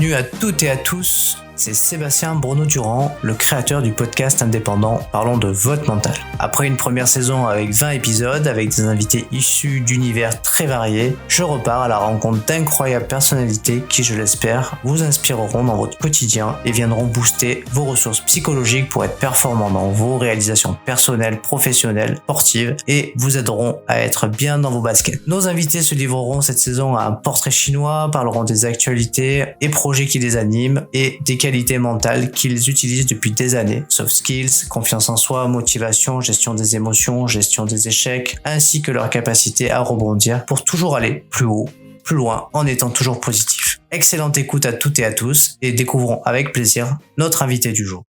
Bienvenue à toutes et à tous, c'est Sébastien Bruno-Durand, le créateur du podcast indépendant Parlons de votre mental. Après une première saison avec 20 épisodes, avec des invités issus d'univers très variés, je repars à la rencontre d'incroyables personnalités qui, je l'espère, vous inspireront dans votre quotidien et viendront booster vos ressources psychologiques pour être performants dans vos réalisations personnelles, professionnelles, sportives et vous aideront à être bien dans vos baskets. Nos invités se livreront cette saison à un portrait chinois, parleront des actualités et projets qui les animent et des qualités mentales qu'ils utilisent depuis des années. Soft skills, confiance en soi, motivation, gestion des émotions, gestion des échecs, ainsi que leur capacité à rebondir pour toujours aller plus haut, plus loin, en étant toujours positif. Excellente écoute à toutes et à tous et découvrons avec plaisir notre invité du jour.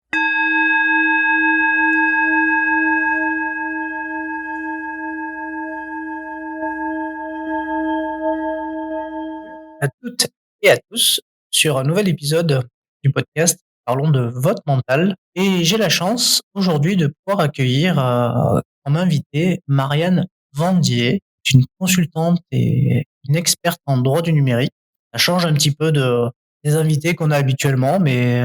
À toutes et à tous sur un nouvel épisode du podcast Parlons de votre mental. Et j'ai la chance aujourd'hui de pouvoir accueillir comme invité Marianne Vandier, une consultante et une experte en droit du numérique. Ça change un petit peu des invités qu'on a habituellement, mais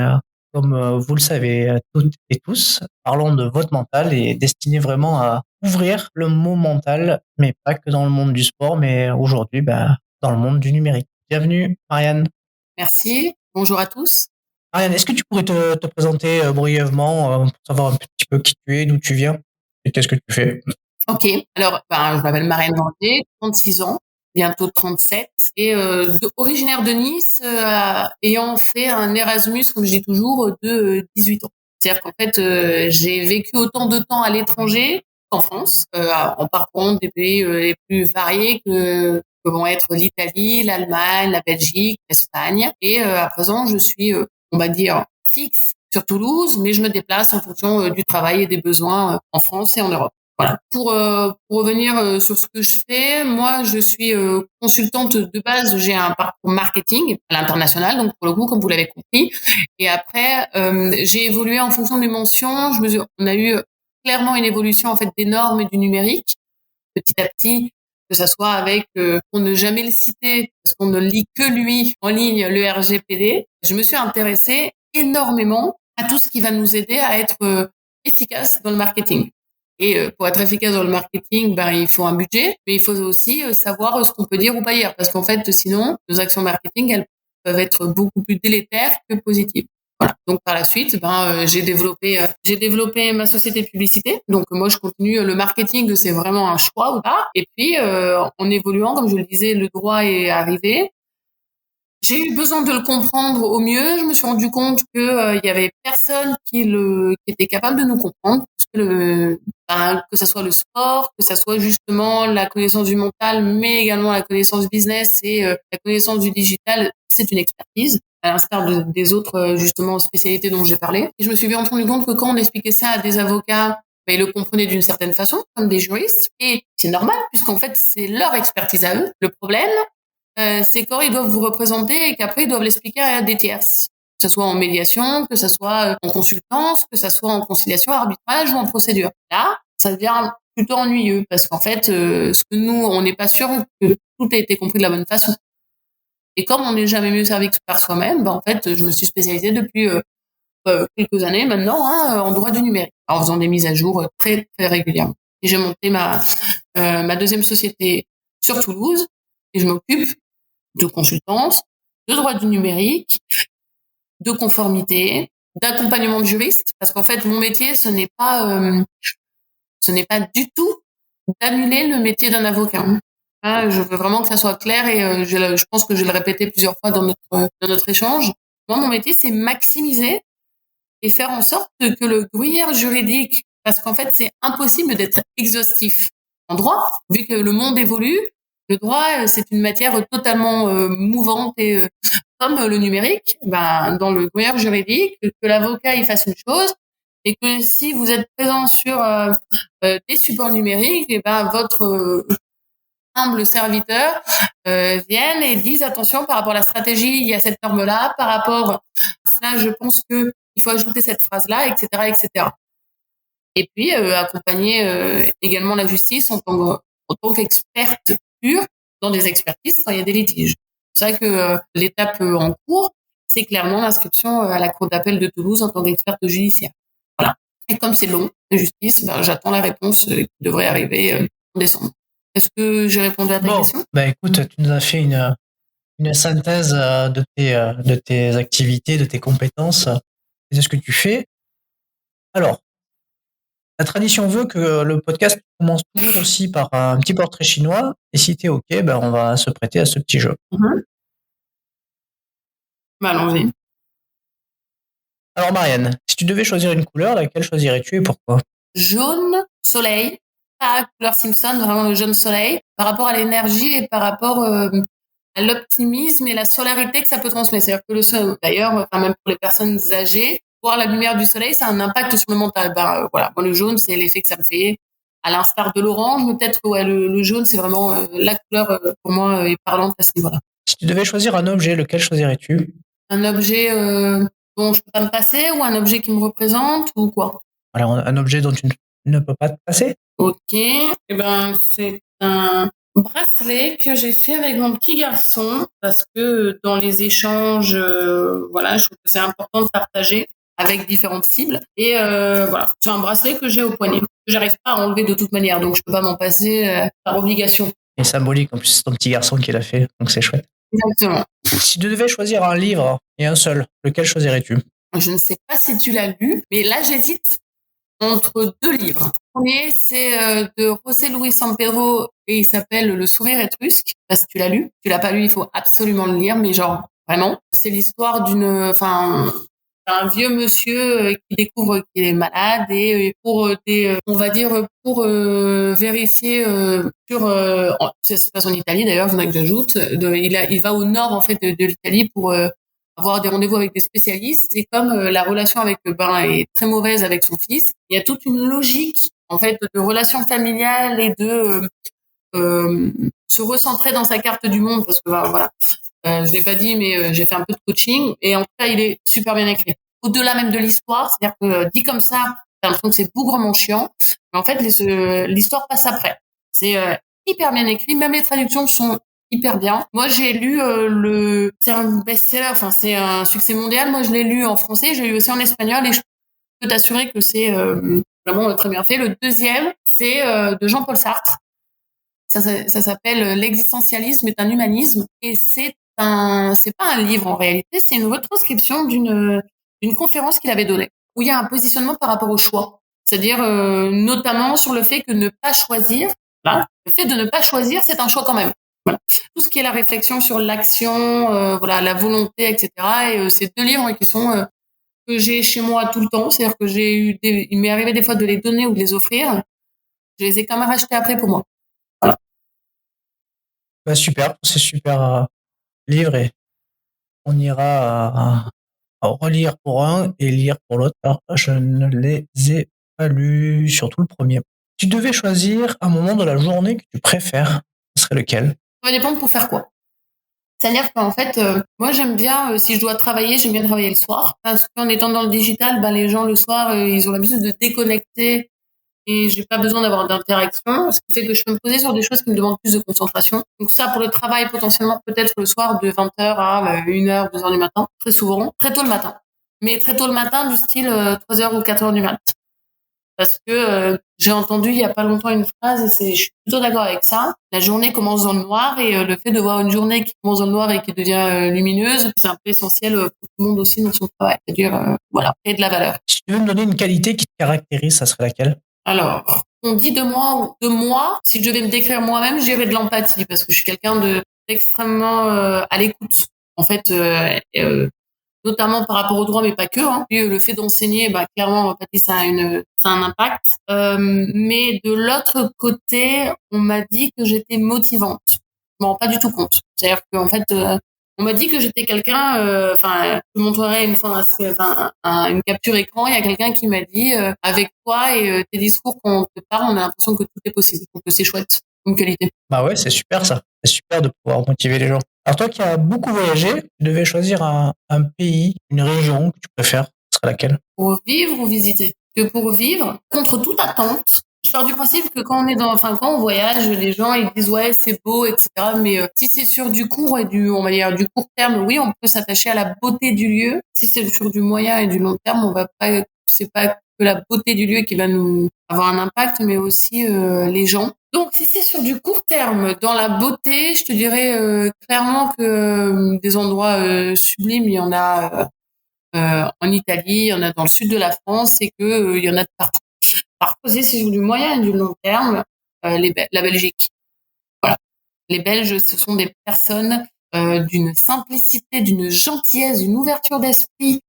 comme vous le savez toutes et tous, Parlons de votre mental est destiné vraiment à ouvrir le mot mental, mais pas que dans le monde du sport, mais aujourd'hui dans le monde du numérique. Bienvenue Marianne. Merci, bonjour à tous. Marianne, est-ce que tu pourrais te présenter brièvement pour savoir un petit peu qui tu es, d'où tu viens et qu'est-ce que tu fais? Ok, alors je m'appelle Marianne Vandier, 36 ans, bientôt 37, et originaire de Nice, ayant fait un Erasmus, comme je dis toujours, de 18 ans. C'est-à-dire qu'en fait, j'ai vécu autant de temps à l'étranger qu'en France, en parcourant des pays les plus variés que vont être l'Italie, l'Allemagne, la Belgique, l'Espagne. Et à présent, je suis, on va dire, fixe sur Toulouse, mais je me déplace en fonction du travail et des besoins en France et en Europe. Voilà. Pour revenir sur ce que je fais, moi, je suis consultante de base. J'ai un parcours marketing à l'international, donc pour le coup, comme vous l'avez compris. Et après, j'ai évolué en fonction des mentions. On a eu clairement une évolution en fait des normes et du numérique, petit à petit, que ça soit avec, pour ne jamais le citer, parce qu'on ne lit que lui en ligne, le RGPD. Je me suis intéressée énormément à tout ce qui va nous aider à être efficace dans le marketing. Et pour être efficace dans le marketing, il faut un budget, mais il faut aussi savoir ce qu'on peut dire ou pas dire, parce qu'en fait, sinon, nos actions marketing, elles peuvent être beaucoup plus délétères que positives. Voilà. Donc par la suite, j'ai développé ma société de publicité. Donc moi, je continue le marketing, c'est vraiment un choix ou pas. Et puis en évoluant, comme je le disais, le droit est arrivé. J'ai eu besoin de le comprendre au mieux. Je me suis rendu compte que il y avait personne qui était capable de nous comprendre, que ça soit le sport, que ça soit justement la connaissance du mental, mais également la connaissance business et la connaissance du digital. C'est une expertise, à l'instar des autres justement spécialités dont j'ai parlé. Et je me suis bien rendu compte que quand on expliquait ça à des avocats, ils le comprenaient d'une certaine façon, comme des juristes. Et c'est normal, puisqu'en fait, c'est leur expertise à eux. Le problème, c'est quand ils doivent vous représenter et qu'après ils doivent l'expliquer à des tierces, que ce soit en médiation, que ce soit en consultance, que ce soit en conciliation, arbitrage ou en procédure. Là, ça devient plutôt ennuyeux parce qu'en fait, ce que nous, on n'est pas sûr que tout ait été compris de la bonne façon. Et comme on n'est jamais mieux servi que par soi-même, en fait, je me suis spécialisée depuis quelques années maintenant en droit du numérique, en faisant des mises à jour très très régulièrement. Et j'ai monté ma deuxième société sur Toulouse et je m'occupe de consultance, de droit du numérique, de conformité, d'accompagnement de juristes, parce qu'en fait, mon métier, ce n'est pas du tout d'annuler le métier d'un avocat. Je veux vraiment que ça soit clair et je pense que je vais le répéter plusieurs fois dans notre échange. Moi, mon métier, c'est maximiser et faire en sorte que le gruyère juridique, parce qu'en fait, c'est impossible d'être exhaustif en droit, vu que le monde évolue. Le droit, c'est une matière totalement mouvante et comme le numérique, dans le gruyère juridique, que l'avocat il fasse une chose et que si vous êtes présent sur des supports numériques, et votre humble serviteur vienne et dise attention par rapport à la stratégie, il y a cette norme-là, par rapport à cela, je pense que il faut ajouter cette phrase-là, etc., etc. Et puis accompagner également la justice en tant qu'experte pure dans des expertises quand il y a des litiges. C'est vrai que l'étape en cours, c'est clairement l'inscription à la Cour d'appel de Toulouse en tant qu'experte judiciaire. Voilà. Et comme c'est long, de justice, j'attends la réponse qui devrait arriver en décembre. Est-ce que j'ai répondu à ta question? Écoute, tu nous as fait une synthèse de tes activités, de tes compétences et de ce que tu fais. Alors, la tradition veut que le podcast commence toujours aussi par un petit portrait chinois. Et si tu es OK, on va se prêter à ce petit jeu. Allons-y. Alors, Marianne, si tu devais choisir une couleur, laquelle choisirais-tu et pourquoi? Jaune soleil, pas couleur Simpson, vraiment le jaune soleil, par rapport à l'énergie et par rapport à l'optimisme et la solarité que ça peut transmettre. C'est-à-dire que le soleil, d'ailleurs, même pour les personnes âgées, voir la lumière du soleil, ça a un impact sur le mental. Voilà, moi le jaune, c'est l'effet que ça me fait. À l'instar de l'orange, mais peut-être le jaune, c'est vraiment la couleur pour moi est parlante à ce niveau-là. Si tu devais choisir un objet, lequel choisirais-tu? Un objet dont je peux pas me passer ou un objet qui me représente ou quoi? Alors, un objet dont tu ne peux pas te passer? Ok, c'est un bracelet que j'ai fait avec mon petit garçon parce que dans les échanges, voilà, je trouve que c'est important de partager avec différentes cibles. Et voilà, c'est un bracelet que j'ai au poignet, que j'arrive pas à enlever de toute manière, donc je peux pas m'en passer par obligation. Et symbolique, en plus, c'est ton petit garçon qui l'a fait, donc c'est chouette. Exactement. Si tu devais choisir un livre et un seul, lequel choisirais-tu? Je ne sais pas si tu l'as lu, mais là j'hésite entre deux livres. Le premier, c'est de José Luis Sampedro et il s'appelle Le sourire étrusque. Je sais pas si tu l'as lu. Tu l'as pas lu, il faut absolument le lire, mais genre vraiment. C'est l'histoire d'un vieux monsieur qui découvre qu'il est malade et pour on va dire pour vérifier ça se passe en Italie d'ailleurs, je voudrais que j'ajoute, il va au nord en fait de l'Italie pour avoir des rendez-vous avec des spécialistes et comme la relation avec le bain est très mauvaise avec son fils, il y a toute une logique en fait de relations familiales et de se recentrer dans sa carte du monde parce que voilà, je l'ai pas dit mais j'ai fait un peu de coaching et en tout cas il est super bien écrit. Au-delà même de l'histoire, c'est-à-dire que dit comme ça, t'as l'impression que c'est bougrement chiant, mais en fait l'histoire passe après. C'est hyper bien écrit, même les traductions sont hyper bien. Moi, j'ai lu c'est un best-seller, enfin c'est un succès mondial. Moi, je l'ai lu en français, j'ai lu aussi en espagnol et je peux t'assurer que c'est vraiment très bien fait. Le deuxième, c'est de Jean-Paul Sartre. Ça s'appelle L'existentialisme est un humanisme et c'est pas un livre en réalité, c'est une retranscription d'une conférence qu'il avait donnée où il y a un positionnement par rapport au choix. C'est-à-dire notamment sur le fait que ne pas choisir, le fait de ne pas choisir, c'est un choix quand même. Voilà. Tout ce qui est la réflexion sur l'action, voilà, la volonté, etc. Et ces deux livres qui sont que j'ai chez moi tout le temps, c'est-à-dire que il m'est arrivé des fois de les donner ou de les offrir. Je les ai quand même rachetés après pour moi. Voilà. Super, c'est super livre et on ira à relire pour un et lire pour l'autre. Alors, je ne les ai pas lus, surtout le premier. Tu devais choisir un moment de la journée que tu préfères, ce serait lequel? Ça va dépendre pour faire quoi. C'est-à-dire qu'en fait, moi j'aime bien, si je dois travailler, j'aime bien travailler le soir. Parce qu'en étant dans le digital, les gens le soir, ils ont l'habitude de déconnecter et j'ai pas besoin d'avoir d'interaction. Ce qui fait que je peux me poser sur des choses qui me demandent plus de concentration. Donc ça, pour le travail, potentiellement, peut-être le soir de 20h à 1h, 2h du matin. Très souvent. Très tôt le matin. Mais très tôt le matin, du style 3h ou 4h du matin. Parce que j'ai entendu il y a pas longtemps une phrase et je suis plutôt d'accord avec ça. La journée commence dans le noir et le fait de voir une journée qui commence dans le noir et qui devient lumineuse, c'est un peu essentiel pour tout le monde aussi dans son travail. C'est-à-dire, voilà, et de la valeur. Si tu veux me donner une qualité qui te caractérise, ça serait laquelle? Alors, on dit de moi, si je devais me décrire moi-même, je dirais de l'empathie parce que je suis quelqu'un d'extrêmement à l'écoute. En fait, notamment par rapport au droit, mais pas que. Hein. Puis, le fait d'enseigner, clairement, l'empathie, ça a un impact. Mais de l'autre côté, on m'a dit que j'étais motivante. Je m'en rends pas du tout compte. C'est-à-dire qu'en fait, on m'a dit que j'étais quelqu'un. Je montrerai une fois une capture écran. Il y a quelqu'un qui m'a dit avec toi et tes discours quand on te parle, on a l'impression que tout est possible. Donc c'est chouette comme qualité. Ouais, c'est super ça. C'est super de pouvoir motiver les gens. Alors toi qui as beaucoup voyagé, tu devais choisir un pays, une région que tu préfères, ce serait laquelle? Pour vivre ou visiter? Que pour vivre, contre toute attente, Je pars du principe que quand on voyage, les gens ils disent ouais c'est beau, etc. Mais si c'est sur du court et on va dire du court terme, oui, on peut s'attacher à la beauté du lieu. Si c'est sur du moyen et du long terme, c'est pas que la beauté du lieu qui va nous avoir un impact, mais aussi les gens. Donc si c'est sur du court terme, dans la beauté, je te dirais clairement que des endroits sublimes, il y en a en Italie, il y en a dans le sud de la France, et que il y en a de partout. Par contre, si c'est sur du moyen et du long terme, la Belgique. Voilà. Les Belges, ce sont des personnes d'une simplicité, d'une gentillesse, d'une ouverture d'esprit,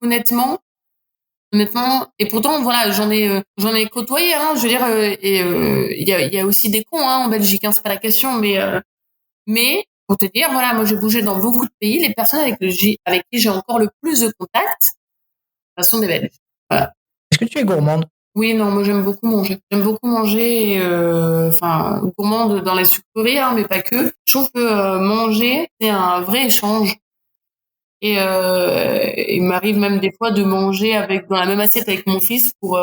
honnêtement, et pourtant voilà, j'en ai côtoyé, hein, je veux dire, il y a aussi des cons hein, en Belgique, hein, c'est pas la question, mais pour te dire, voilà, moi j'ai bougé dans beaucoup de pays, les personnes avec qui j'ai encore le plus de contact, ce sont des Belges. Voilà. Est-ce que tu es gourmande? Oui, non, moi j'aime beaucoup manger. J'aime beaucoup manger, gourmande dans les sucreries, hein, mais pas que. Je trouve que manger, c'est un vrai échange. Et il m'arrive même des fois de manger dans la même assiette avec mon fils pour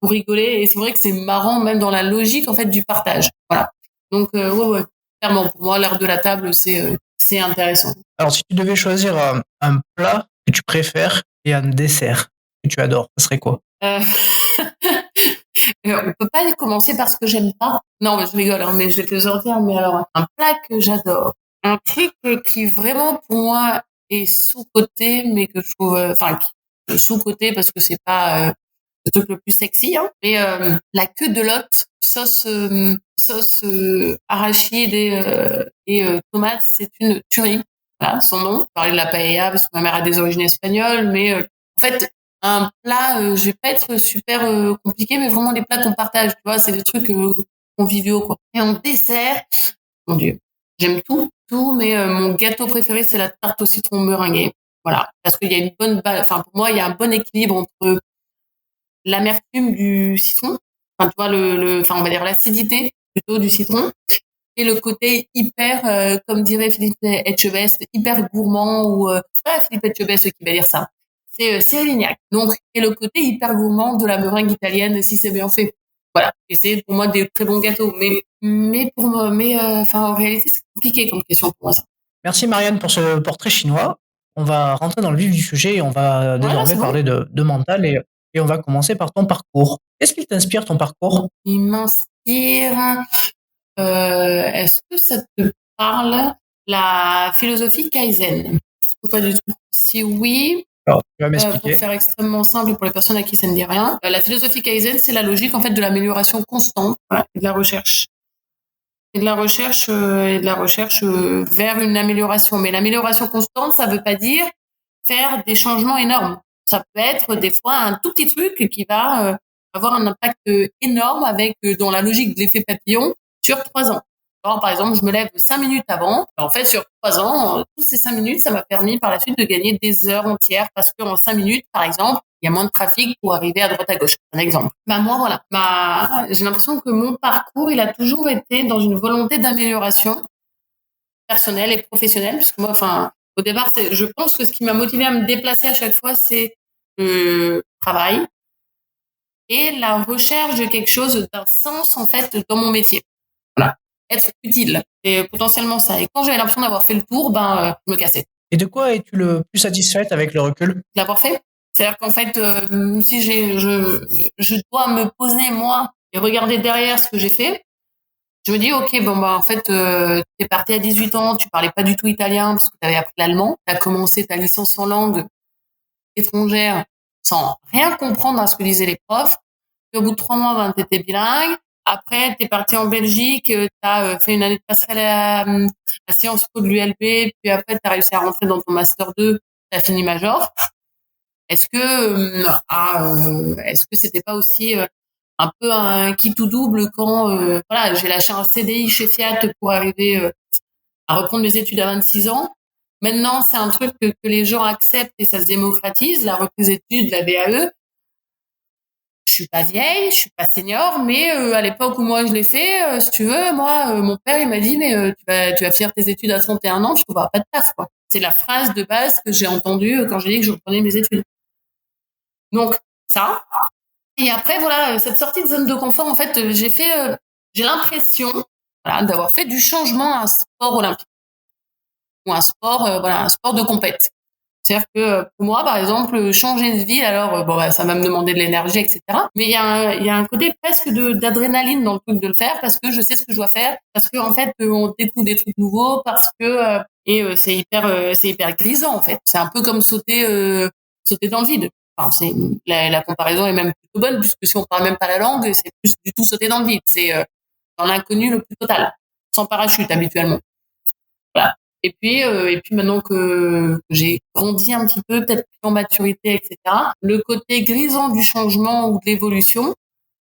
rigoler. Et c'est vrai que c'est marrant, même dans la logique en fait du partage. Voilà. Donc ouais, clairement pour moi l'art de la table c'est intéressant. Alors si tu devais choisir un plat que tu préfères et un dessert que tu adores, ce serait quoi? On peut pas commencer par ce que j'aime pas. Non, je rigole, hein, mais je vais te sortir. Mais alors, un plat que j'adore, un truc qui vraiment pour moi est sous-coté, mais que je trouve, sous-coté parce que c'est pas le truc le plus sexy, hein. Mais la queue de l'otte, sauce arachide et tomate, c'est une tuerie. Voilà, son nom. Je parlais de la paella parce que ma mère a des origines espagnoles, mais en fait, un plat, je vais pas être super compliqué, mais vraiment des plats qu'on partage, tu vois, c'est des trucs conviviaux, quoi. Et en dessert, mon Dieu, j'aime tout, mais mon gâteau préféré, c'est la tarte au citron meringuée. Voilà, parce qu'il y a une bonne pour moi, il y a un bon équilibre entre l'amertume du citron, enfin, tu vois, on va dire l'acidité plutôt du citron, et le côté hyper, comme dirait Philippe Etchebest, hyper gourmand, ou c'est pas Philippe Etchebest qui va dire ça, c'est Cyril Lignac. Donc, et le côté hyper gourmand de la meringue italienne si c'est bien fait. Voilà. Et c'est pour moi des très bons gâteaux. Mais pour moi, en réalité, c'est compliqué comme question pour moi, ça. Merci Marianne pour ce portrait chinois. On va rentrer dans le vif du sujet et on va désormais parler de mental et on va commencer par ton parcours. Qu'est-ce qui t'inspire ton parcours? Il m'inspire, est-ce que ça te parle, la philosophie Kaizen? Ou pas du tout? Si oui, Alors, tu vas m'expliquer. pour faire extrêmement simple pour les personnes à qui ça ne dit rien, la philosophie Kaizen, c'est la logique en fait de l'amélioration constante, voilà, et de la recherche. Et de la recherche vers une amélioration. Mais l'amélioration constante, ça veut pas dire faire des changements énormes. Ça peut être des fois un tout petit truc qui va avoir un impact énorme dans la logique de l'effet papillon sur 3 ans. Alors, par exemple, je me lève 5 minutes avant. En fait, sur 3 ans, toutes ces 5 minutes, ça m'a permis par la suite de gagner des heures entières parce qu'en 5 minutes, par exemple, il y a moins de trafic pour arriver à droite à gauche. Un exemple. Moi, voilà. J'ai l'impression que mon parcours, il a toujours été dans une volonté d'amélioration personnelle et professionnelle. Parce que moi, au départ, je pense que ce qui m'a motivé à me déplacer à chaque fois, c'est le travail et la recherche de quelque chose, d'un sens, en fait, dans mon métier. Voilà. Être utile. Et potentiellement ça. Et quand j'avais l'impression d'avoir fait le tour, je me cassais. Et de quoi es-tu le plus satisfaite avec le recul? L'avoir fait. C'est-à-dire qu'en fait, si je dois me poser, moi, et regarder derrière ce que j'ai fait, je me dis, ok, en fait, t'es parti à 18 ans, tu parlais pas du tout italien parce que t'avais appris l'allemand, t'as commencé ta licence en langue étrangère sans rien comprendre à ce que disaient les profs. Puis au bout de 3 mois, t'étais bilingue. Après, t'es parti en Belgique, t'as fait une année de passerelle à Sciences Po de l'ULB, puis après, t'as réussi à rentrer dans ton master 2, t'as fini major. Est-ce que c'était pas aussi un peu un qui tout double quand j'ai lâché un CDI chez Fiat pour arriver à reprendre mes études à 26 ans. Maintenant, c'est un truc que les gens acceptent et ça se démocratise, la reprise d'études, la VAE. Je suis pas vieille, je suis pas senior, mais à l'époque où moi je l'ai fait, si tu veux, mon père il m'a dit mais tu vas finir tes études à 31 ans, tu trouveras pas de taf, quoi. C'est la phrase de base que j'ai entendue quand j'ai dit que je reprenais mes études. Donc ça, Et après, voilà, cette sortie de zone de confort, en fait, j'ai l'impression, voilà, d'avoir fait du changement à un sport olympique ou un sport de compète. C'est-à-dire que pour moi, par exemple, changer de ville, alors ça va me demander de l'énergie, etc. Mais il y a un côté presque d'adrénaline dans le truc de le faire parce que je sais ce que je dois faire, parce que en fait, on découvre des trucs nouveaux, parce que c'est hyper grisant en fait. C'est un peu comme sauter dans le vide. Enfin, la comparaison est même plutôt bonne puisque si on parle même pas la langue, c'est plus du tout sauter dans le vide. C'est dans l'inconnu le plus total, sans parachute habituellement. Voilà. Et puis maintenant que j'ai grandi un petit peu, peut-être plus en maturité, etc., le côté grisant du changement ou de l'évolution,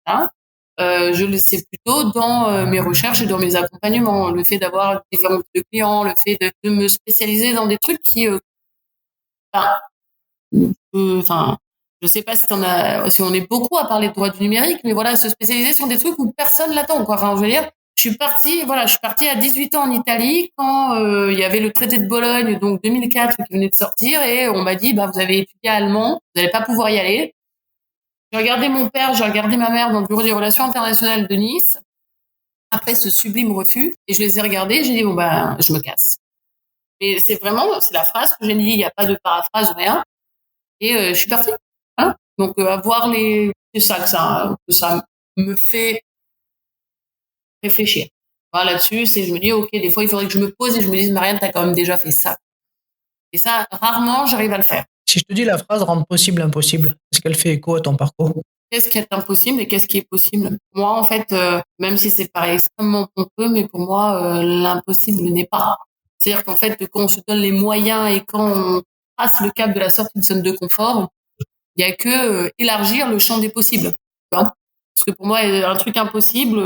hein, je le sais plutôt dans mes recherches et dans mes accompagnements. Le fait d'avoir différents types de clients, le fait de me spécialiser dans des trucs qui, enfin, je sais pas si on est beaucoup à parler de droit du numérique, mais voilà, se spécialiser sur des trucs où personne l'attend, quoi. Enfin, je veux dire, je suis partie à 18 ans en Italie quand il y avait le traité de Bologne, donc 2004, qui venait de sortir, et on m'a dit, bah, vous avez étudié allemand, vous n'allez pas pouvoir y aller. J'ai regardé mon père, j'ai regardé ma mère dans le bureau des relations internationales de Nice, après ce sublime refus, et je les ai regardés, j'ai dit, bon, bah, je me casse. Et c'est la phrase que j'ai dit, il n'y a pas de paraphrase ou rien, et je suis partie. Hein, donc c'est ça que ça me fait réfléchir. Voilà, là-dessus, je me dis, ok, des fois, il faudrait que je me pose et je me dise, Marianne, t'as quand même déjà fait ça. Et ça, rarement, j'arrive à le faire. Si je te dis la phrase rendre possible impossible, est-ce qu'elle fait écho à ton parcours? Qu'est-ce qui est impossible et qu'est-ce qui est possible? Moi, en fait, même si c'est paraît extrêmement pompeux, mais pour moi, l'impossible n'est pas. C'est-à-dire qu'en fait, quand on se donne les moyens et quand on passe le cap de la sortie de zone de confort, il y a que élargir le champ des possibles. Tu vois, parce que pour moi, un truc impossible,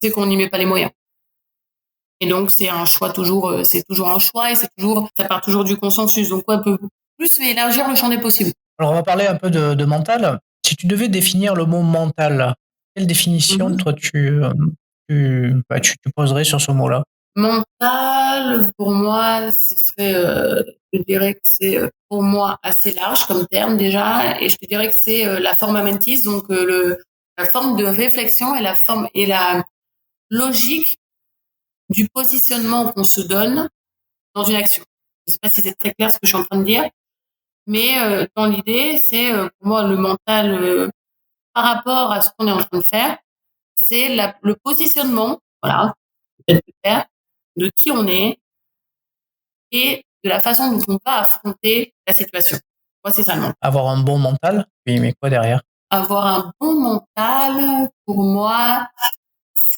c'est qu'on n'y met pas les moyens. Et donc, c'est un choix c'est toujours un choix et ça part toujours du consensus. Donc, on peut plus élargir le champ des possibles. Alors, on va parler un peu de mental. Si tu devais définir le mot mental, quelle définition, toi, tu poserais sur ce mot-là? Mental, pour moi, je dirais que c'est pour moi assez large comme terme déjà, et je te dirais que c'est la forma mentis, donc la forme de réflexion et la logique du positionnement qu'on se donne dans une action. Je ne sais pas si c'est très clair ce que je suis en train de dire, mais dans l'idée, c'est pour moi le mental par rapport à ce qu'on est en train de faire, c'est le positionnement, voilà, de qui on est et de la façon dont on va affronter la situation. Moi, c'est ça le mental. Avoir un bon mental, oui, mais quoi derrière? Avoir un bon mental, pour moi,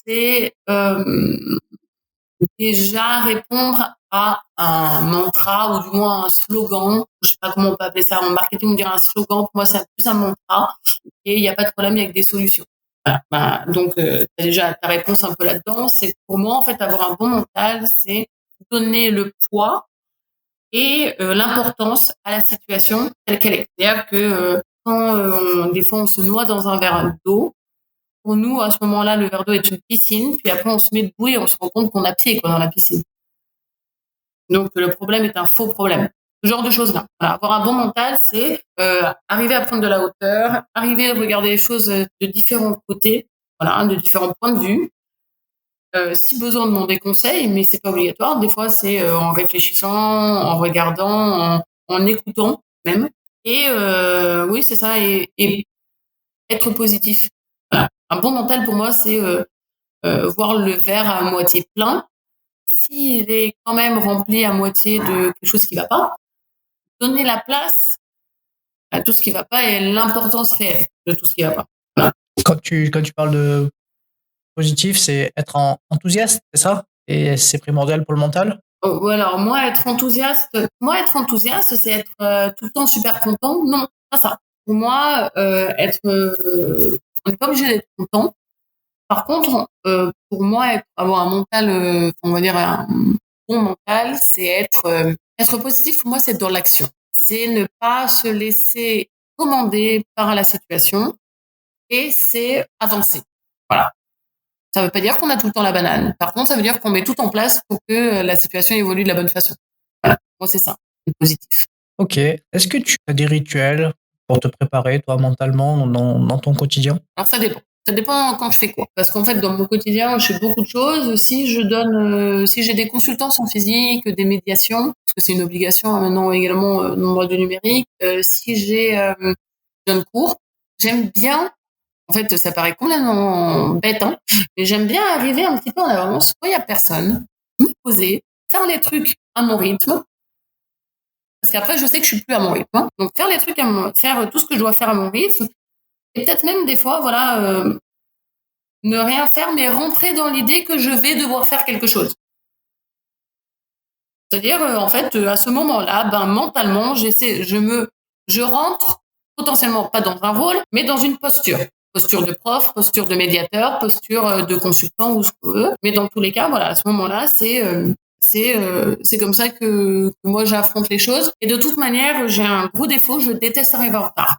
c'est déjà répondre à un mantra ou du moins un slogan. Je sais pas comment on peut appeler ça. En marketing, on dirait un slogan. Pour moi, c'est plus un mantra. Et il n'y a pas de problème avec des solutions. Voilà. Donc, déjà ta réponse un peu là-dedans. C'est pour moi, en fait, avoir un bon mental, c'est donner le poids et l'importance à la situation telle qu'elle est. C'est-à-dire que quand des fois on se noie dans un verre d'eau, pour nous, à ce moment-là, le verre d'eau est une piscine, puis après on se met debout et on se rend compte qu'on a pied dans la piscine. Donc le problème est un faux problème. Ce genre de choses-là. Voilà, avoir un bon mental, c'est arriver à prendre de la hauteur, arriver à regarder les choses de différents côtés, voilà, de différents points de vue. Si besoin, demander conseil, mais c'est pas obligatoire. Des fois, c'est en réfléchissant, en regardant, en écoutant même. Et oui, c'est ça. Et être positif. Voilà. Un bon mental pour moi, c'est voir le verre à moitié plein. S'il est quand même rempli à moitié de quelque chose qui va pas, donner la place à tout ce qui va pas et l'importance réelle de tout ce qui va pas. Voilà. Quand tu parles de positif, c'est être enthousiaste, c'est ça? Et c'est primordial pour le mental? Ou alors moi être enthousiaste, c'est être tout le temps super content. Non, pas ça. Pour moi, on n'est pas obligé d'être content. Par contre, pour moi, avoir un mental, on va dire un bon mental, c'est être positif. Pour moi, c'est dans l'action. C'est ne pas se laisser commander par la situation et c'est avancer. Voilà. Ça ne veut pas dire qu'on a tout le temps la banane. Par contre, ça veut dire qu'on met tout en place pour que la situation évolue de la bonne façon. Voilà. Moi, c'est ça, le positif. Ok. Est-ce que tu as des rituels pour te préparer, toi, mentalement, dans ton quotidien? Alors ça dépend. Ça dépend quand je fais quoi. Parce qu'en fait, dans mon quotidien, je fais beaucoup de choses. Si j'ai des consultances en physique, des médiations, parce que c'est une obligation maintenant également dans le droit du numérique. Si je donne cours, j'aime bien. En fait, ça paraît complètement bête, hein, mais j'aime bien arriver un petit peu en avance quand il y a personne, me poser, faire les trucs à mon rythme. Parce qu'après, je sais que je suis plus à mon rythme, hein. Donc faire les trucs faire tout ce que je dois faire à mon rythme. Et peut-être même des fois, voilà, ne rien faire, mais rentrer dans l'idée que je vais devoir faire quelque chose. C'est-à-dire, en fait, à ce moment-là, mentalement, je rentre potentiellement pas dans un rôle, mais dans une posture. Posture de prof, posture de médiateur, posture de consultant ou ce qu'on veut. Mais dans tous les cas, voilà, à ce moment-là, c'est comme ça que moi j'affronte les choses. Et de toute manière, j'ai un gros défaut, je déteste arriver en retard.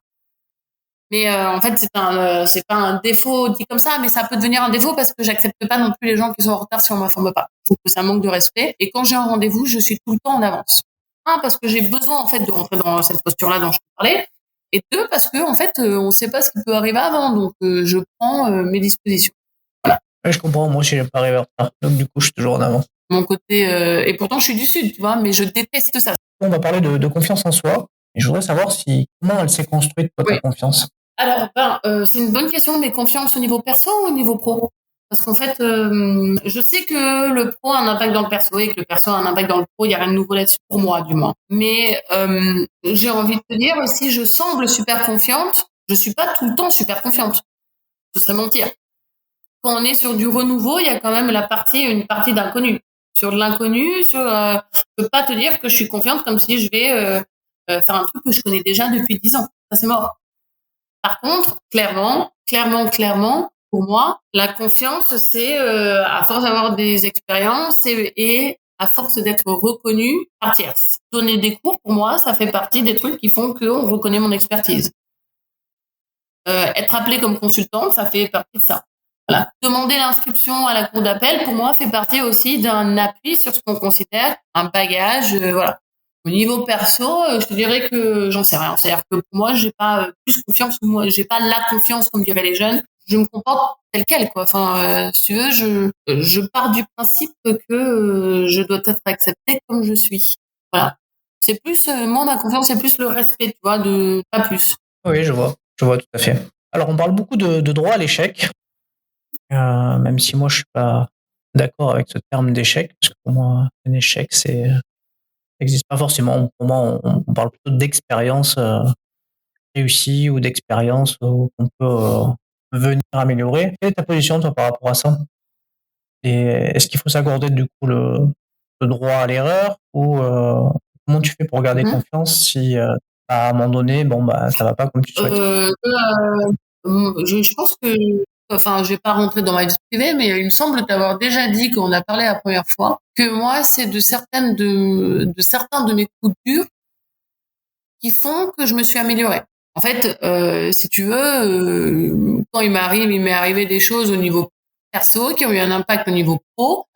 Mais en fait, c'est pas un défaut dit comme ça, mais ça peut devenir un défaut parce que j'accepte pas non plus les gens qui sont en retard si on m'informe pas. Je trouve que ça manque de respect. Et quand j'ai un rendez-vous, je suis tout le temps en avance. Un, parce que j'ai besoin en fait de rentrer dans cette posture-là dont je parlais. Et deux, parce que en fait, on ne sait pas ce qui peut arriver avant, donc je prends mes dispositions. Voilà. Ouais, je comprends. Moi aussi, j'aime pas arriver en retard. Donc du coup, je suis toujours en avance. Mon côté et pourtant je suis du sud, tu vois, mais je déteste ça. On va parler de confiance en soi. Et je voudrais savoir comment elle s'est construite, toi, ta confiance. Alors, c'est une bonne question, mais confiance au niveau perso ou au niveau pro? Parce qu'en fait, je sais que le pro a un impact dans le perso et que le perso a un impact dans le pro. Il n'y a rien de nouveau là-dessus pour moi, du moins. Mais j'ai envie de te dire, si je semble super confiante, je suis pas tout le temps super confiante. Ce serait mentir. Quand on est sur du renouveau, il y a quand même une partie d'inconnu. Sur de l'inconnu, je peux pas te dire que je suis confiante comme si je vais faire un truc que je connais déjà depuis 10 ans. Ça, c'est mort. Par contre, clairement, pour moi, la confiance, c'est à force d'avoir des expériences et à force d'être reconnu par tierce. Donner des cours, pour moi, ça fait partie des trucs qui font qu'on reconnaît mon expertise. Être appelé comme consultante, ça fait partie de ça. Voilà. Demander l'inscription à la cour d'appel, pour moi, fait partie aussi d'un appui sur ce qu'on considère un bagage. Voilà. Au niveau perso, je te dirais que j'en sais rien. C'est-à-dire que pour moi, j'ai pas plus confiance, ou moi, j'ai pas la confiance comme diraient les jeunes. Je me comporte tel quel, quoi. Enfin, si tu veux, je pars du principe que je dois être acceptée comme je suis. Voilà. C'est plus, moi, ma confiance, c'est plus le respect, tu vois, pas plus. Oui, je vois tout à fait. Alors, on parle beaucoup de droit à l'échec, même si moi, je suis pas d'accord avec ce terme d'échec, parce que pour moi, un échec, ça n'existe pas forcément. Pour moi, on parle plutôt d'expérience réussie ou d'expérience qu'on peut venir améliorer. Quelle est ta position, toi, par rapport à ça? Et est-ce qu'il faut s'accorder, du coup, le droit à l'erreur ou comment tu fais pour garder confiance si à un moment donné, ça va pas comme tu souhaites? Je pense que, enfin, je vais pas rentrer dans ma vie privée, mais il me semble t'avoir déjà dit quand on a parlé la première fois que moi, c'est de certains de mes coups durs qui font que je me suis améliorée. En fait, si tu veux, quand il m'est arrivé des choses au niveau perso qui ont eu un impact au niveau pro,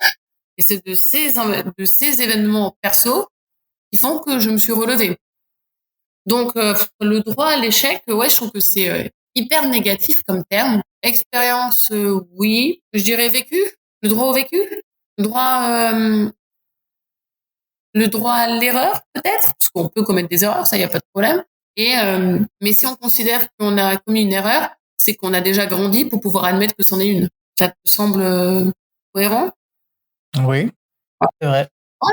et c'est de ces événements perso qui font que je me suis relevée. Donc, le droit à l'échec, ouais, je trouve que c'est hyper négatif comme terme. Expérience, oui. Je dirais vécu. Le droit au vécu. Le droit, le droit à l'erreur, peut-être, parce qu'on peut commettre des erreurs, ça, y a pas de problème. Mais si on considère qu'on a commis une erreur, c'est qu'on a déjà grandi pour pouvoir admettre que c'en est une. Ça te semble cohérent? Oui, c'est vrai. Ouais,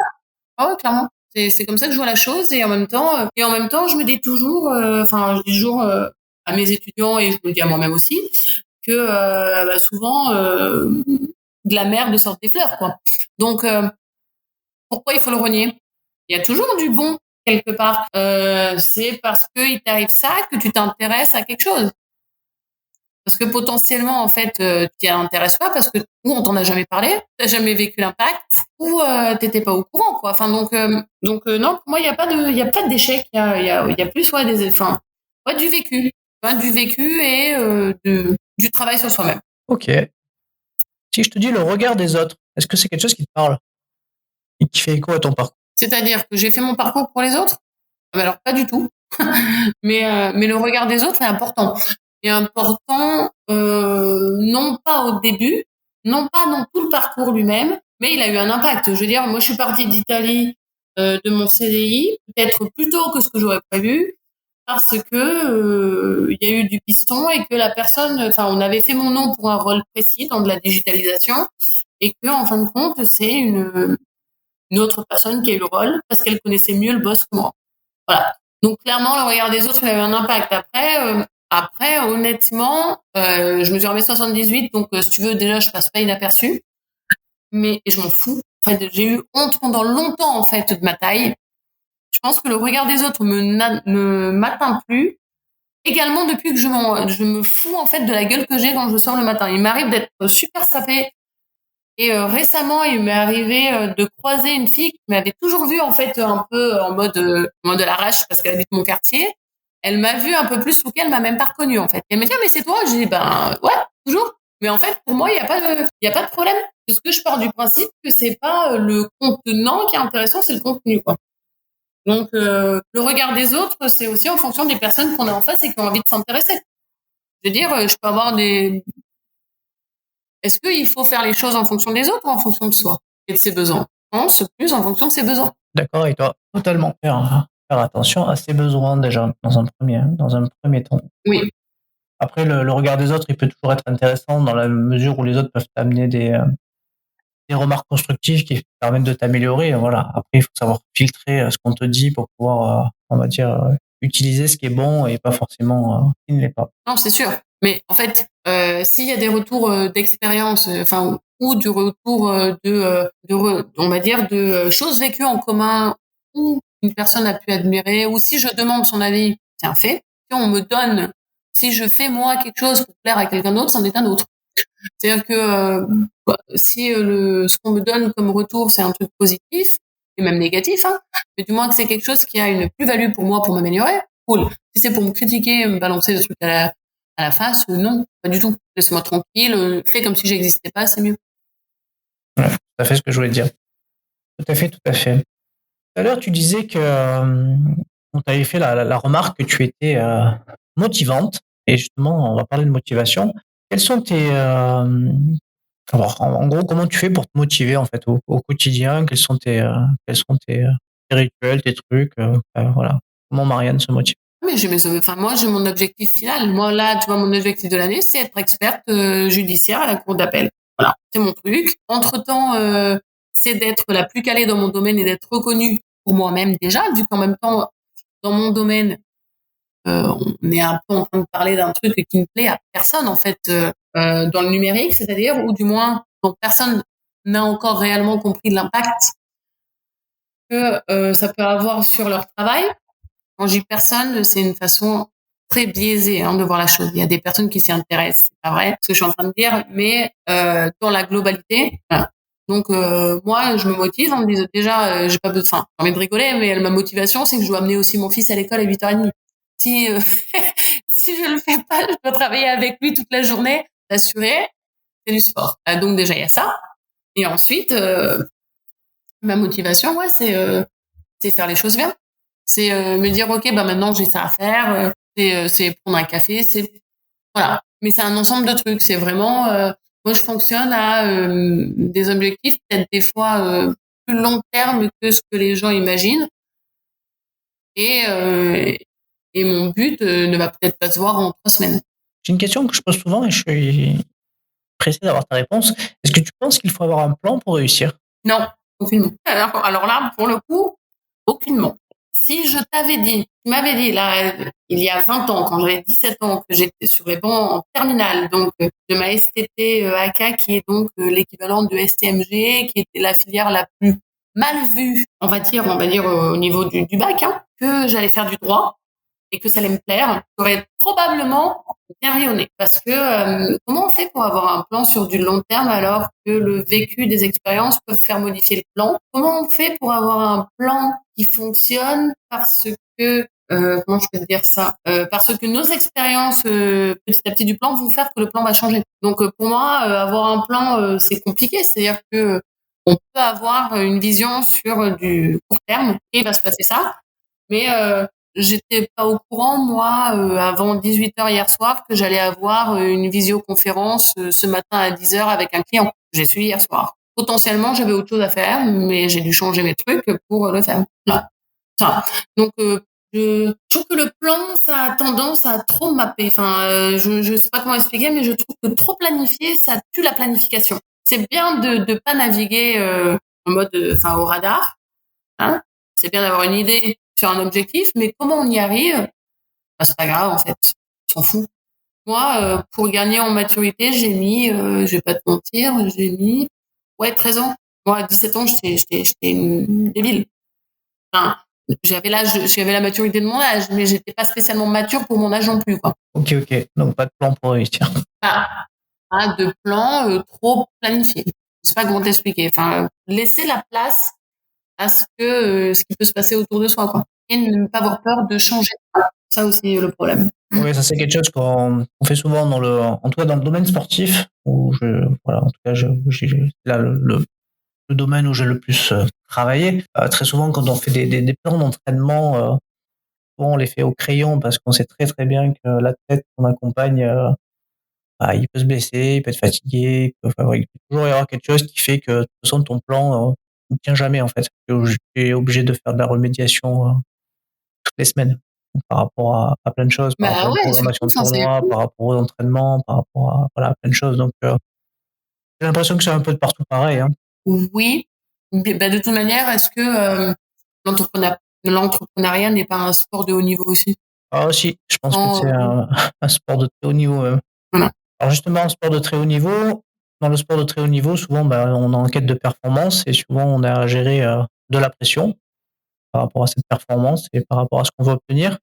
ah ouais, clairement. C'est comme ça que je vois la chose et en même temps, je me dis toujours, enfin, je dis toujours à mes étudiants et je me le dis à moi-même aussi que souvent de la merde sort des fleurs, quoi. Donc pourquoi il faut le renier? Il y a toujours du bon quelque part. C'est parce qu'il t'arrive ça que tu t'intéresses à quelque chose. Parce que potentiellement, en fait, t'y intéresses pas parce que ou on t'en a jamais parlé, t'as jamais vécu l'impact, ou t'étais pas au courant, quoi. Enfin non, pour moi, il y a pas d'échec. Il y a plus du vécu, du vécu et du travail sur soi-même. Ok. Si je te dis le regard des autres, est-ce que c'est quelque chose qui te parle et qui fait écho à ton parcours? C'est-à-dire que j'ai fait mon parcours pour les autres? Ah, mais alors pas du tout. Mais le regard des autres est important. Et important, non pas au début, non pas dans tout le parcours lui-même, mais il a eu un impact. Je veux dire, moi, je suis partie d'Italie de mon CDI, peut-être plus tôt que ce que j'aurais prévu, parce que il y a eu du piston et que la personne, enfin, on avait fait mon nom pour un rôle précis dans de la digitalisation, et que en fin de compte, c'est une autre personne qui a eu le rôle parce qu'elle connaissait mieux le boss que moi. Voilà. Donc clairement, le regard des autres, il a eu un impact. Après, honnêtement, je me suis remis 78, donc si tu veux, déjà, je passe pas inaperçu, mais et je m'en fous. En fait, j'ai eu honte pendant longtemps en fait de ma taille. Je pense que le regard des autres ne m'atteint plus. Également depuis que je me fous en fait de la gueule que j'ai quand je sors le matin. Il m'arrive d'être super sapée. Et récemment, il m'est arrivé de croiser une fille qui m'avait toujours vue en fait un peu en mode de l'arrache parce qu'elle habite mon quartier. Elle m'a vue un peu plus sous qu'elle m'a même pas reconnue en fait. Elle m'a dit ah, mais c'est toi. J'ai dit ben ouais toujours. Mais en fait pour moi il y a pas de problème puisque je pars du principe que c'est pas le contenant qui est intéressant, c'est le contenu quoi. Donc le regard des autres c'est aussi en fonction des personnes qu'on a en face et qui ont envie de s'intéresser. Je veux dire je peux avoir des est-ce qu'il faut faire les choses en fonction des autres ou en fonction de soi et de ses besoins? Je pense plus en fonction de ses besoins. D'accord avec toi, totalement. Faire attention à ses besoins déjà, dans un premier temps. Oui. Après, le regard des autres, il peut toujours être intéressant dans la mesure où les autres peuvent t'amener des remarques constructives qui permettent de t'améliorer. Voilà. Après, il faut savoir filtrer ce qu'on te dit pour pouvoir, on va dire, utiliser ce qui est bon et pas forcément ce qui ne l'est pas. Non, c'est sûr. Mais en fait, s'il y a des retours d'expérience, enfin, ou du retour on va dire, de choses vécues en commun, ou une personne a pu admirer, ou si je demande son avis, c'est un fait. Si on me donne, si je fais moi quelque chose pour plaire à quelqu'un d'autre, c'en est un autre. C'est-à-dire que si ce qu'on me donne comme retour, c'est un truc positif, et même négatif, hein, mais du moins que c'est quelque chose qui a une plus-value pour moi pour m'améliorer, cool. Si c'est pour me critiquer, me balancer des trucs à la face, non, pas du tout. Laisse-moi tranquille, fais comme si j'existais pas, c'est mieux. Ouais, tout à fait ce que je voulais dire. Tout à fait, tout à fait. Tout à l'heure, tu disais que on t'avait fait la remarque que tu étais motivante. Et justement, on va parler de motivation. Quels sont alors, en gros, comment tu fais pour te motiver en fait au quotidien? Quels sont tes rituels, tes trucs? Voilà. Comment Marianne se motive? Mais enfin, moi, j'ai mon objectif final. Moi, là, tu vois, mon objectif de l'année, c'est être experte judiciaire à la cour d'appel. Voilà, c'est mon truc. Entre-temps, c'est d'être la plus calée dans mon domaine et d'être reconnue pour moi-même déjà, vu qu'en même temps, dans mon domaine, on est un peu en train de parler d'un truc qui ne plaît à personne, en fait, dans le numérique, c'est-à-dire, ou du moins, dont personne n'a encore réellement compris l'impact que ça peut avoir sur leur travail. Quand je dis personne, c'est une façon très biaisée de voir la chose. Il y a des personnes qui s'y intéressent, c'est pas vrai, ce que je suis en train de dire, mais dans la globalité, voilà. Donc moi, je me motive en me disant déjà, j'ai pas besoin, j'ai envie de rigoler, mais ma motivation, c'est que je dois amener aussi mon fils à l'école à 8h30. Si si je le fais pas, je dois travailler avec lui toute la journée, assuré, c'est du sport. Donc déjà il y a ça, et ensuite ma motivation, ouais, c'est faire les choses bien. C'est me dire ok bah maintenant j'ai ça à faire. C'est prendre un café. C'est voilà. Mais c'est un ensemble de trucs. C'est vraiment moi je fonctionne à des objectifs peut-être des fois plus long terme que ce que les gens imaginent. Et et mon but ne va peut-être pas se voir en 3 semaines. J'ai une question que je pose souvent et je suis pressé d'avoir ta réponse. Est-ce que tu penses qu'il faut avoir un plan pour réussir? Non, aucunement. Alors là, pour le coup, aucunement. Si je t'avais dit, tu m'avais dit là, il y a 20 ans, quand j'avais 17 ans, que j'étais sur les bancs en terminale, donc de ma STT AK, qui est donc l'équivalent de STMG, qui était la filière la plus mal vue, on va dire au niveau du bac, que j'allais faire du droit et que ça allait me plaire, j'aurais probablement bien rayonné. Parce que comment on fait pour avoir un plan sur du long terme alors que le vécu des expériences peuvent faire modifier le plan? Comment on fait pour avoir un plan qui fonctionne parce que comment je peux dire ça parce que nos expériences petit à petit du plan vont faire que le plan va changer. Donc pour moi, avoir un plan, c'est compliqué. C'est-à-dire que on peut avoir une vision sur du court terme et il va se passer ça, mais j'étais pas au courant, moi, avant 18h hier soir, que j'allais avoir une visioconférence ce matin à 10h avec un client. J'ai suivi hier soir. Potentiellement, j'avais autre chose à faire, mais j'ai dû changer mes trucs pour le faire. Voilà. Enfin, donc, je trouve que le plan, ça a tendance à trop mapper. Enfin, je sais pas comment expliquer, mais je trouve que trop planifier, ça tue la planification. C'est bien de pas naviguer en mode, enfin, au radar. Hein. C'est bien d'avoir une idée sur un objectif, mais comment on y arrive, bah, c'est pas grave en fait. On s'en fout. Moi, pour gagner en maturité, j'ai mis, je vais pas te mentir, j'ai mis 13 ans. Moi, à 17 ans, j'étais une débile. Enfin, j'avais la maturité de mon âge, mais j'étais pas spécialement mature pour mon âge non plus, quoi. Ok. Donc pas de plan pour réussir. Pas de plan trop planifié. Je sais pas comment t'expliquer. Enfin, laisser la place à ce qui peut se passer autour de soi, quoi. Et ne pas avoir peur de changer. Ça aussi, le problème. Oui, ça c'est quelque chose qu'on fait souvent en tout cas dans le domaine sportif, voilà, en tout cas, j'ai là le domaine où j'ai le plus travaillé. Très souvent, quand on fait des plans d'entraînement, souvent on les fait au crayon parce qu'on sait très très bien que l'athlète qu'on accompagne, il peut se blesser, il peut être fatigué, il peut toujours y avoir quelque chose qui fait que de toute façon ton plan ne tient jamais en fait. Tu es obligé de faire de la remédiation toutes les semaines par rapport à plein de choses, par rapport à une programmation de tournoi, par rapport aux entraînements, par rapport à voilà, plein de choses. Donc j'ai l'impression que c'est un peu de partout pareil. Hein. Oui. Bah, de toute manière, est-ce que l'entrepreneuriat n'est pas un sport de haut niveau aussi? Ah aussi, je pense que c'est un sport de très haut niveau même. Voilà. Alors justement, un sport de très haut niveau, dans le sport de très haut niveau, souvent on est en quête de performance et souvent on a à gérer de la pression par rapport à cette performance et par rapport à ce qu'on veut obtenir.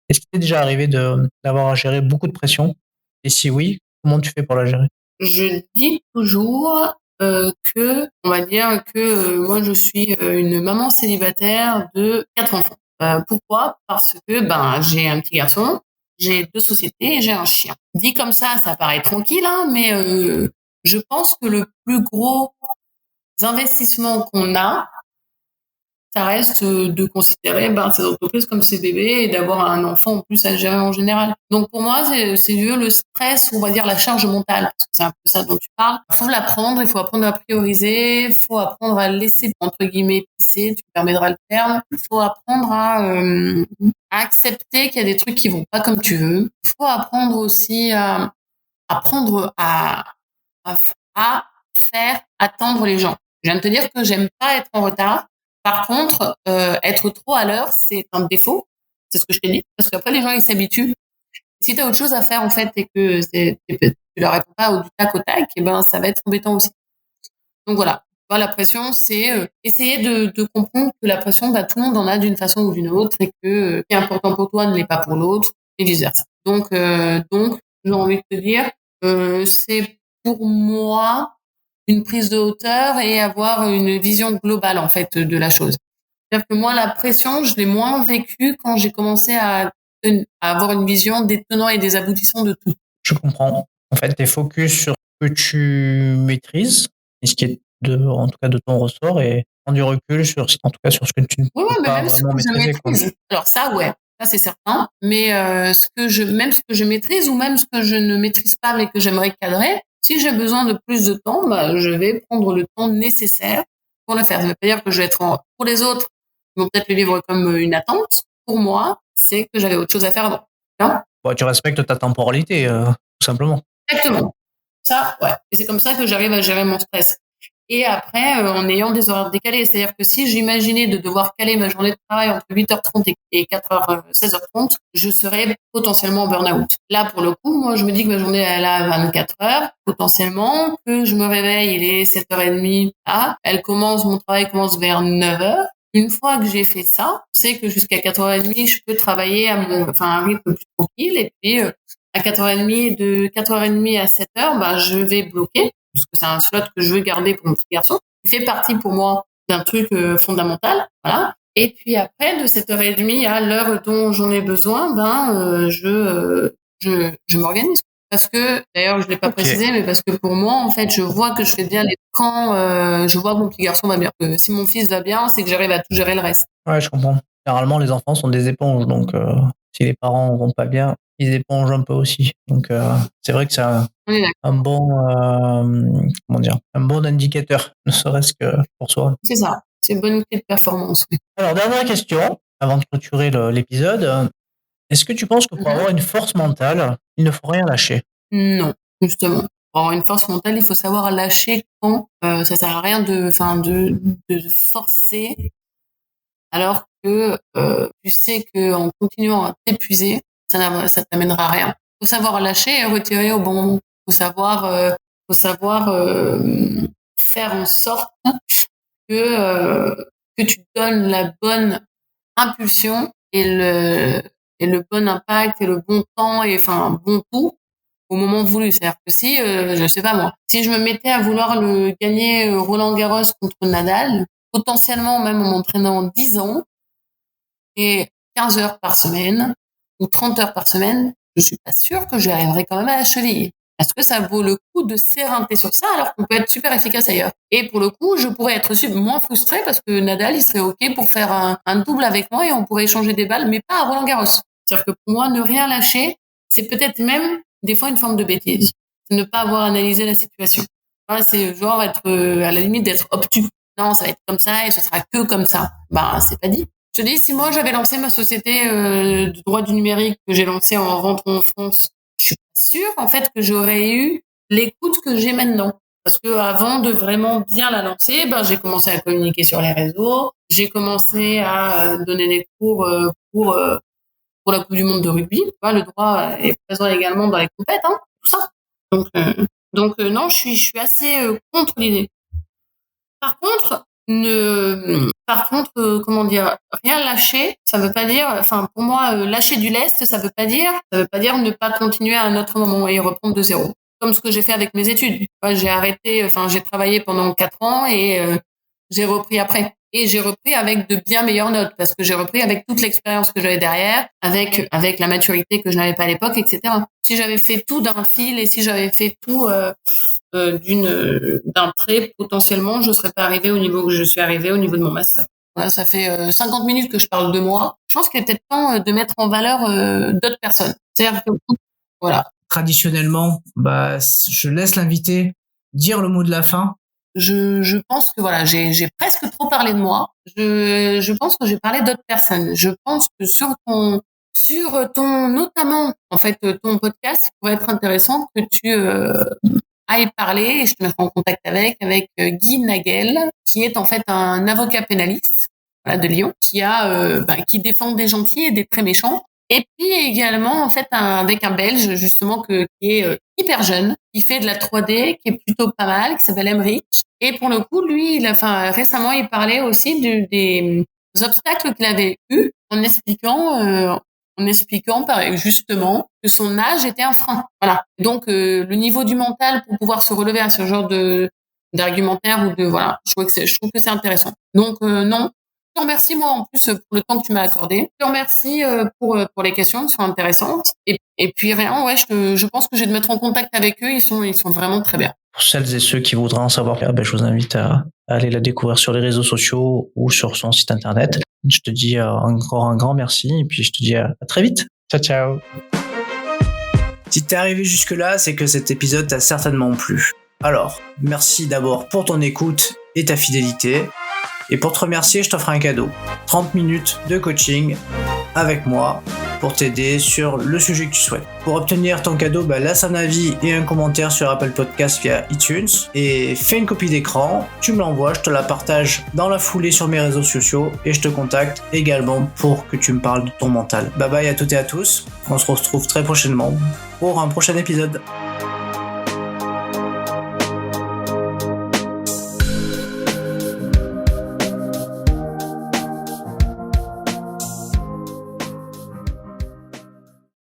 Est-ce qu'il t'est déjà arrivé d'avoir à gérer beaucoup de pression? Et si oui, comment tu fais pour la gérer? Je dis toujours que, on va dire que moi je suis une maman célibataire de 4 enfants. Pourquoi? Parce que j'ai un petit garçon, j'ai 2 sociétés et j'ai un chien. Dit comme ça paraît tranquille, hein, mais je pense que le plus gros investissement qu'on a, ça reste de considérer ces entreprises comme ses bébés et d'avoir un enfant en plus à gérer en général. Donc pour moi, c'est mieux le stress, ou on va dire la charge mentale, parce que c'est un peu ça dont tu parles. Il faut l'apprendre, il faut apprendre à prioriser, il faut apprendre à laisser, entre guillemets, pisser, tu me permettras le terme. Il faut apprendre à accepter qu'il y a des trucs qui vont pas comme tu veux. Il faut apprendre aussi à apprendre à faire attendre les gens. Je viens de te dire que j'aime pas être en retard. Par contre, être trop à l'heure, c'est un défaut. C'est ce que je t'ai dit. Parce qu'après, les gens, ils s'habituent. Si tu as autre chose à faire, en fait, et que tu leur réponds pas du tac au tac, et ça va être embêtant aussi. Donc voilà. La pression, c'est essayer de comprendre que la pression, tout le monde en a d'une façon ou d'une autre, et que ce qui est important pour toi ne l'est pas pour l'autre, et vice versa. Donc, j'ai envie de te dire, c'est pour moi une prise de hauteur et avoir une vision globale en fait de la chose. C'est-à-dire que moi, la pression, je l'ai moins vécue quand j'ai commencé à avoir une vision des tenants et des aboutissants de tout. Je comprends. En fait, tu es focus sur ce que tu maîtrises, et ce qui est en tout cas de ton ressort, et prendre du recul sur ce que tu ne peux pas vraiment maîtriser. Alors ça, ça c'est certain. Mais même ce que je maîtrise ou même ce que je ne maîtrise pas mais que j'aimerais cadrer, si j'ai besoin de plus de temps, je vais prendre le temps nécessaire pour le faire. Ça ne veut pas dire que je vais être pour les autres, ils vont peut-être le vivre comme une attente. Pour moi, c'est que j'avais autre chose à faire avant. Non, tu respectes ta temporalité, tout simplement. Exactement. Ça, ouais. Et c'est comme ça que j'arrive à gérer mon stress. Et après, en ayant des horaires décalés. C'est-à-dire que si j'imaginais de devoir caler ma journée de travail entre 8h30 et 16h30, je serais potentiellement en burn-out. Là, pour le coup, moi, je me dis que ma journée, elle a 24 heures, potentiellement, que je me réveille, il est 7h30, mon travail commence vers 9h. Une fois que j'ai fait ça, je sais que jusqu'à 4h30, je peux travailler à un rythme plus tranquille. Et puis, à 4h30, de 4h30 à 7h, je vais bloquer, parce que c'est un slot que je veux garder pour mon petit garçon, qui fait partie pour moi d'un truc fondamental, voilà. Et puis après, de 7h30 à l'heure dont j'en ai besoin, je m'organise. Parce que, d'ailleurs, je l'ai pas précisé, mais parce que pour moi, en fait, je vois que je fais bien quand je vois que mon petit garçon va bien. Si mon fils va bien, c'est que j'arrive à tout gérer le reste. Ouais, je comprends. généralement, les enfants sont des éponges, donc si les parents vont pas bien, ils épongent un peu aussi. Donc, c'est vrai que c'est un bon, un bon indicateur, ne serait-ce que pour soi. C'est ça, c'est une bonne clé de performance. Alors, dernière question, avant de clôturer l'épisode. Est-ce que tu penses que pour avoir une force mentale, il ne faut rien lâcher? Non, justement. Pour avoir une force mentale, il faut savoir lâcher quand ça sert à rien de forcer, alors que tu sais que en continuant à t'épuiser, ça t'amènera à rien. Il faut savoir lâcher et retirer au bon moment. Il faut savoir faire en sorte que tu donnes la bonne impulsion et le bon impact et le bon temps et enfin bon tout au moment voulu. C'est-à-dire que si je sais pas moi, si je me mettais à vouloir le gagner Roland Garros contre Nadal, potentiellement même en m'entraînant 10 ans et 15 heures par semaine ou 30 heures par semaine, je suis pas sûre que j'y arriverai quand même à la cheville. Est-ce que ça vaut le coup de s'éreinter sur ça alors qu'on peut être super efficace ailleurs? Et pour le coup, je pourrais être moins frustrée parce que Nadal, il serait OK pour faire un double avec moi et on pourrait échanger des balles, mais pas à Roland Garros. C'est-à-dire que pour moi, ne rien lâcher, c'est peut-être même des fois une forme de bêtise. C'est ne pas avoir analysé la situation. Voilà, c'est genre être à la limite d'être obtus. Non, ça va être comme ça et ce sera que comme ça. Ben, c'est pas dit. Je dis, si moi j'avais lancé ma société de droit du numérique que j'ai lancée en rentrant en France, je suis pas sûre en fait que j'aurais eu l'écoute que j'ai maintenant. Parce que avant de vraiment bien la lancer, ben j'ai commencé à communiquer sur les réseaux, j'ai commencé à donner des cours pour la Coupe du Monde de rugby. Le droit est présent également dans les compètes, hein, tout ça. Donc non, je suis assez contre l'idée. Par contre, comment dire, rien lâcher, ça veut pas dire, enfin, pour moi, lâcher du lest, ça veut pas dire ne pas continuer à un autre moment et reprendre de zéro. Comme ce que j'ai fait avec mes études. J'ai arrêté, enfin, j'ai travaillé pendant 4 ans et j'ai repris après. Et j'ai repris avec de bien meilleures notes parce que j'ai repris avec toute l'expérience que j'avais derrière, avec la maturité que je n'avais pas à l'époque, etc. Si j'avais fait tout d'un fil et si j'avais fait tout d'un trait, potentiellement, je serais pas arrivée au niveau que je suis arrivée au niveau de mon master. Voilà, ça fait 50 minutes que je parle de moi. Je pense qu'il est peut-être temps de mettre en valeur d'autres personnes. C'est-à-dire que, voilà. Traditionnellement, je laisse l'invité dire le mot de la fin. Je pense que voilà, j'ai presque trop parlé de moi. Je pense que j'ai parlé d'autres personnes. Je pense que sur ton notamment en fait ton podcast, il pourrait être intéressant que tu ailles parler et je te mettrai en contact avec Guy Nagel, qui est en fait un avocat pénaliste de Lyon, qui défend des gentils et des très méchants. Et puis également en fait avec un Belge justement qui est hyper jeune, qui fait de la 3D, qui est plutôt pas mal, qui s'appelle Emric. Et pour le coup, lui, récemment, il parlait aussi des obstacles qu'il avait eu en expliquant justement que son âge était un frein. Voilà. Donc le niveau du mental pour pouvoir se relever à ce genre d'argumentaire ou de voilà, je trouve que c'est intéressant. Donc non. Je te remercie moi en plus pour le temps que tu m'as accordé. Je te remercie pour les questions qui sont intéressantes. Et puis rien, ouais, je pense que je vais te mettre en contact avec eux. Ils sont vraiment très bien. Pour celles et ceux qui voudraient en savoir plus, je vous invite à aller la découvrir sur les réseaux sociaux ou sur son site internet. Je te dis encore un grand merci et puis je te dis à très vite. Ciao, ciao. Si t'es arrivé jusque-là, c'est que cet épisode t'a certainement plu. Alors, merci d'abord pour ton écoute et ta fidélité. Et pour te remercier, je t'offre un cadeau. 30 minutes de coaching avec moi pour t'aider sur le sujet que tu souhaites. Pour obtenir ton cadeau, laisse un avis et un commentaire sur Apple Podcast via iTunes et fais une copie d'écran, tu me l'envoies, je te la partage dans la foulée sur mes réseaux sociaux et je te contacte également pour que tu me parles de ton mental. Bye bye à toutes et à tous, on se retrouve très prochainement pour un prochain épisode.